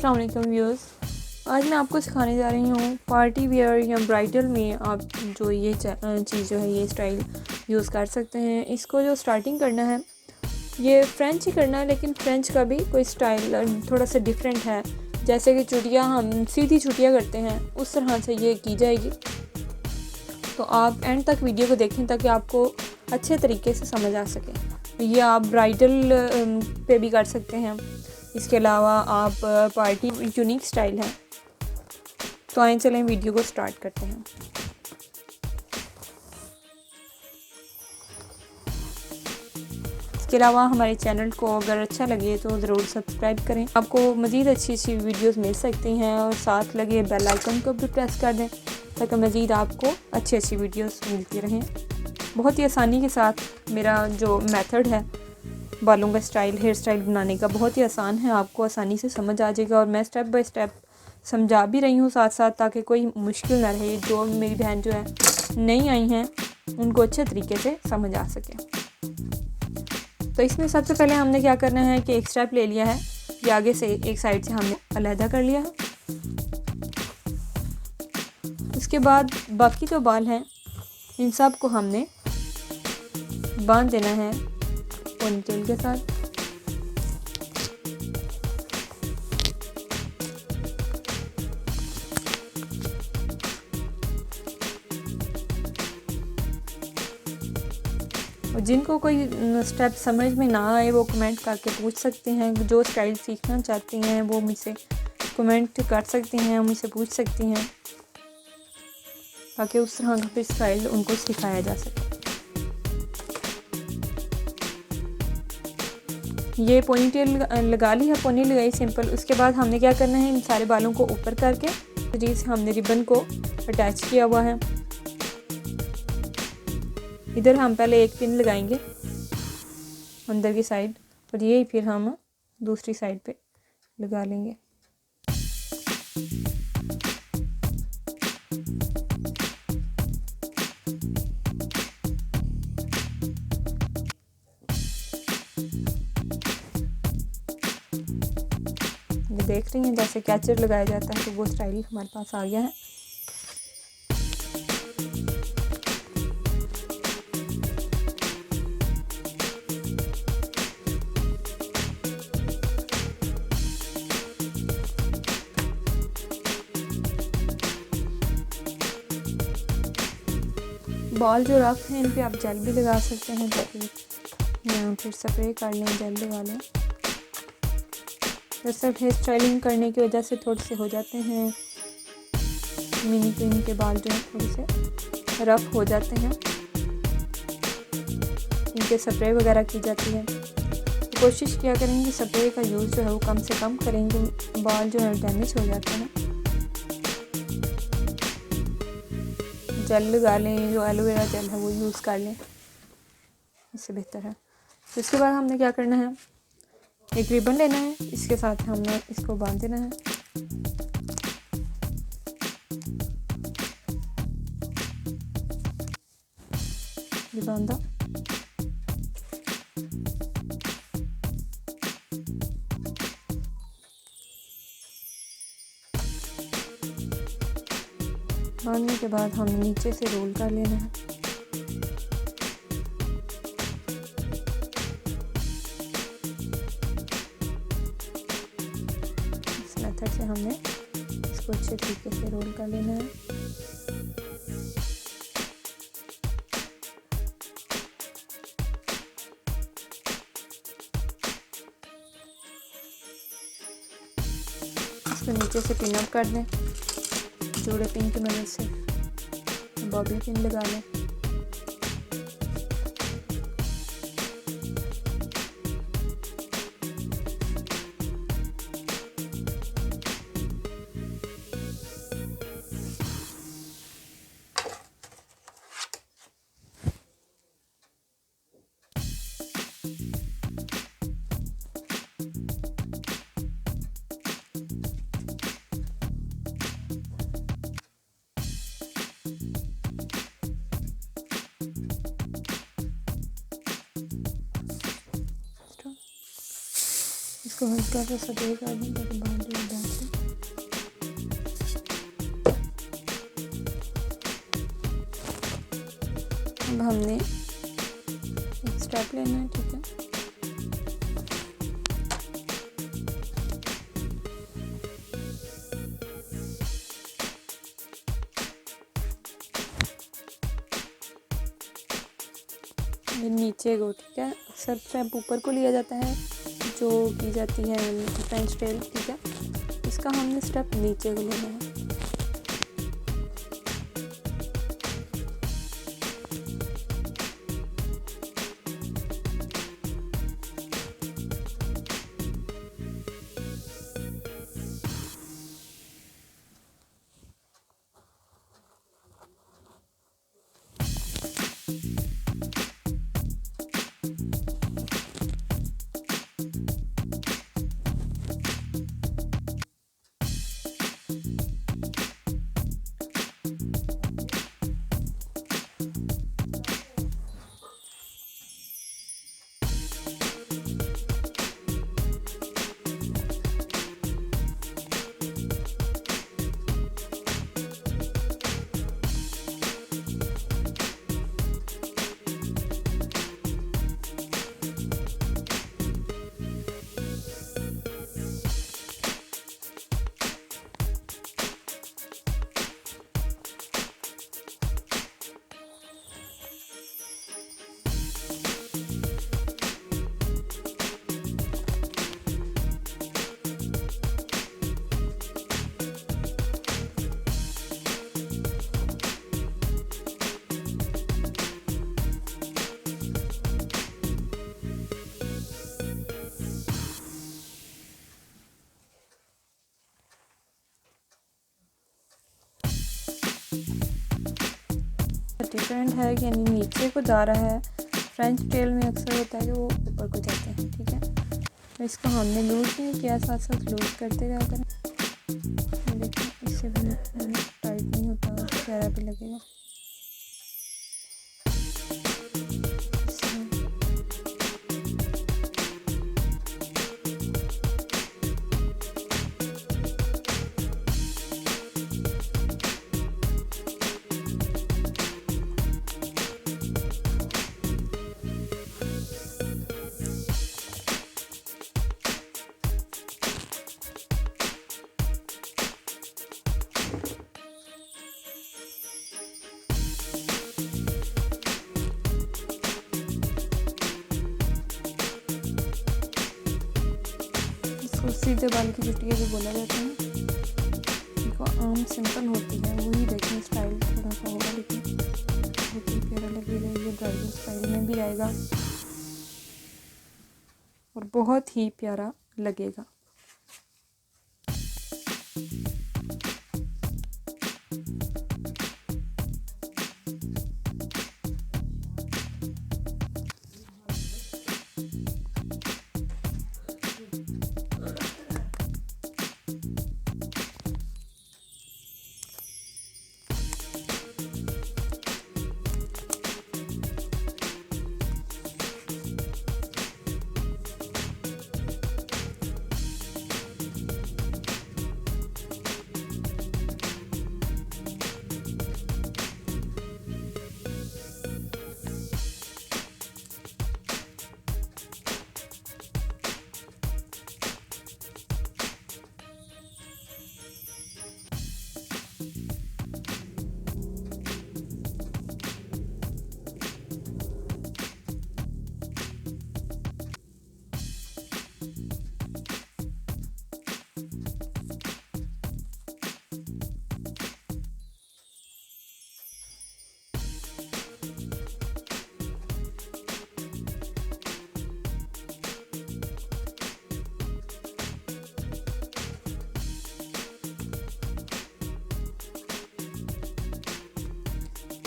अस्सलाम वालेकुम व्यूअर्स। आज मैं आपको सिखाने जा रही हूँ पार्टी वेयर या ब्राइडल में आप जो ये चीज़ जो है ये स्टाइल यूज़ कर सकते हैं। इसको जो स्टार्टिंग करना है ये फ्रेंच ही करना है, लेकिन फ्रेंच का भी कोई स्टाइल थोड़ा सा डिफरेंट है। जैसे कि चुटिया हम सीधी चुटिया करते हैं उस तरह से ये की जाएगी। तो आप एंड तक वीडियो को देखें ताकि आपको अच्छे तरीके से समझ आ सके। ये आप ब्राइडल पे भी कर सकते हैं। इसके अलावा आप पार्टी यूनिक स्टाइल है। तो आइए चलें वीडियो को स्टार्ट करते हैं। इसके अलावा हमारे चैनल को अगर अच्छा लगे तो ज़रूर सब्सक्राइब करें। आपको मज़ीद अच्छी वीडियोस मिल सकती हैं और साथ लगे बेल आइकन को भी प्रेस कर दें ताकि मज़ीद आपको अच्छी वीडियोस मिलती रहें। बहुत ही आसानी के साथ मेरा जो मेथड है बालों का स्टाइल हेयर स्टाइल बनाने का बहुत ही आसान है, आपको आसानी से समझ आ जाएगा। और मैं स्टेप बाय स्टेप समझा भी रही हूँ साथ साथ, ताकि कोई मुश्किल ना रहे। जो मेरी बहन जो है नई आई हैं उनको अच्छे तरीके से समझ आ सके। तो इसमें सबसे पहले हमने क्या करना है कि एक स्टेप ले लिया है, ये आगे से एक साइड से हमने अलहदा कर लिया है। उसके बाद बाकी जो बाल हैं इन सब को हमने बांध देना है पोनीटेल के साथ। और जिनको कोई स्टेप समझ में ना आए वो कमेंट करके पूछ सकते हैं। जो स्टाइल सीखना चाहती हैं वो मुझसे कमेंट कर सकती हैं, मुझसे पूछ सकती हैं ताकि उस तरह का फिर स्टाइल उनको सिखाया जा सके। ये पोनीटेल लगा ली है, पोनी लगाई सिंपल। उसके बाद हमने क्या करना है, इन सारे बालों को ऊपर करके तरीके से हमने रिबन को अटैच किया हुआ है। इधर हम पहले एक पिन लगाएंगे अंदर की साइड और यही फिर हम दूसरी साइड पे लगा लेंगे। देख रही हैं जैसे कैचर लगाया जाता है, तो वो स्टाइल हमारे पास आ गया है। बाल जो रफ हैं इन पे आप जेल भी लगा सकते हैं, ताकि फिर स्प्रे कर लें, जेल लगा लें। दरअसल हेयर स्टाइलिंग करने की वजह से थोड़े से हो जाते हैं मिनी पिन के बाल जो है थोड़े से रफ हो जाते हैं, इनके स्प्रे वगैरह की जाती है। तो कोशिश किया करेंगे स्प्रे का यूज़ जो है वो कम से कम करेंगे, बाल जो है डैमेज हो जाते हैं। जेल लगा लें, जो एलोवेरा जेल है वो यूज़ कर लें, इससे बेहतर है। तो इसके बाद हमने क्या करना है, एक रिबन लेना है, इसके साथ हमने इसको बांध देना है। ये बांधा। बांधने के बाद हम नीचे से रोल कर लेना है। इस मेथड से हमने इसको अच्छे तरीके से रोल कर लेना है। इसको नीचे से पिन अप कर दें, जोड़े पिन की मदद से बॉबी पिन लगा लें। इसको हल्का सा सफ़ेद कर दें ताकि बाल जो है अब हमने एक स्टेप लेना है, ठीक है। ये नीचे को, ठीक है। अक्सर स्टेप ऊपर को लिया जाता है जो की जाती है फ्रेंच टेल, ठीक है। इसका हमने स्टेप नीचे को लेना है। डिफरेंट है, यानी नीचे को जा रहा है। फ्रेंच टेल में अक्सर होता है कि वो ऊपर को जाते हैं, ठीक है। तो इसको हमने लूज़ नहीं किया, साथ साथ लूज़ करते रहा करें। देखिए इससे भी टाइट नहीं होता, प्यारा भी लगेगा। सीधे बाल की चुटिया भी बोला जाता है। देखो आम सिंपल होती है, वही देखें स्टाइल थोड़ा सा होगा, लेकिन बहुत ही प्यारा लगेगा। ये ब्राइडल स्टाइल में भी आएगा और बहुत ही प्यारा लगेगा।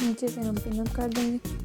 नीचे से हम पिन अप कर देंगे।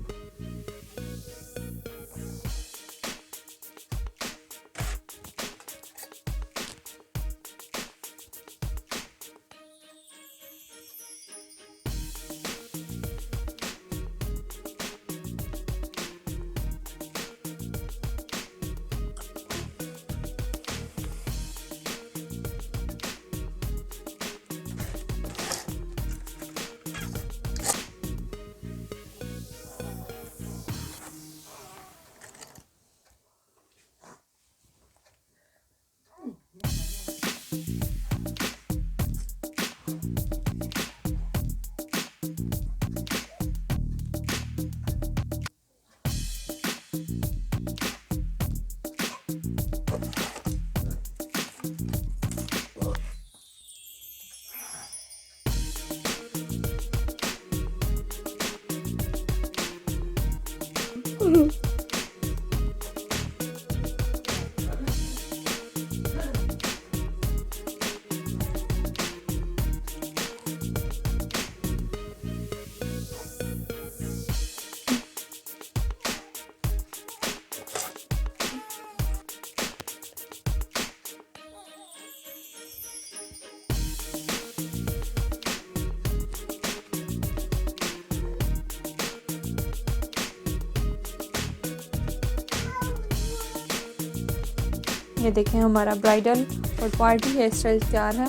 ये देखें हमारा ब्राइडल और पार्टी हेयर स्टाइल तैयार है।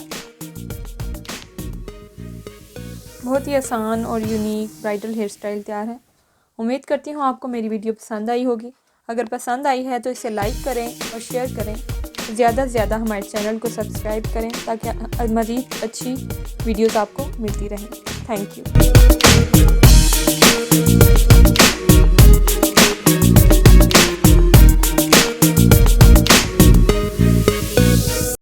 बहुत ही आसान और यूनिक ब्राइडल हेयर स्टाइल तैयार है। उम्मीद करती हूँ आपको मेरी वीडियो पसंद आई होगी। अगर पसंद आई है तो इसे लाइक करें और शेयर करें। ज़्यादा से ज़्यादा हमारे चैनल को सब्सक्राइब करें ताकि मज़ीद अच्छी वीडियोस आपको मिलती रहें। Thank you.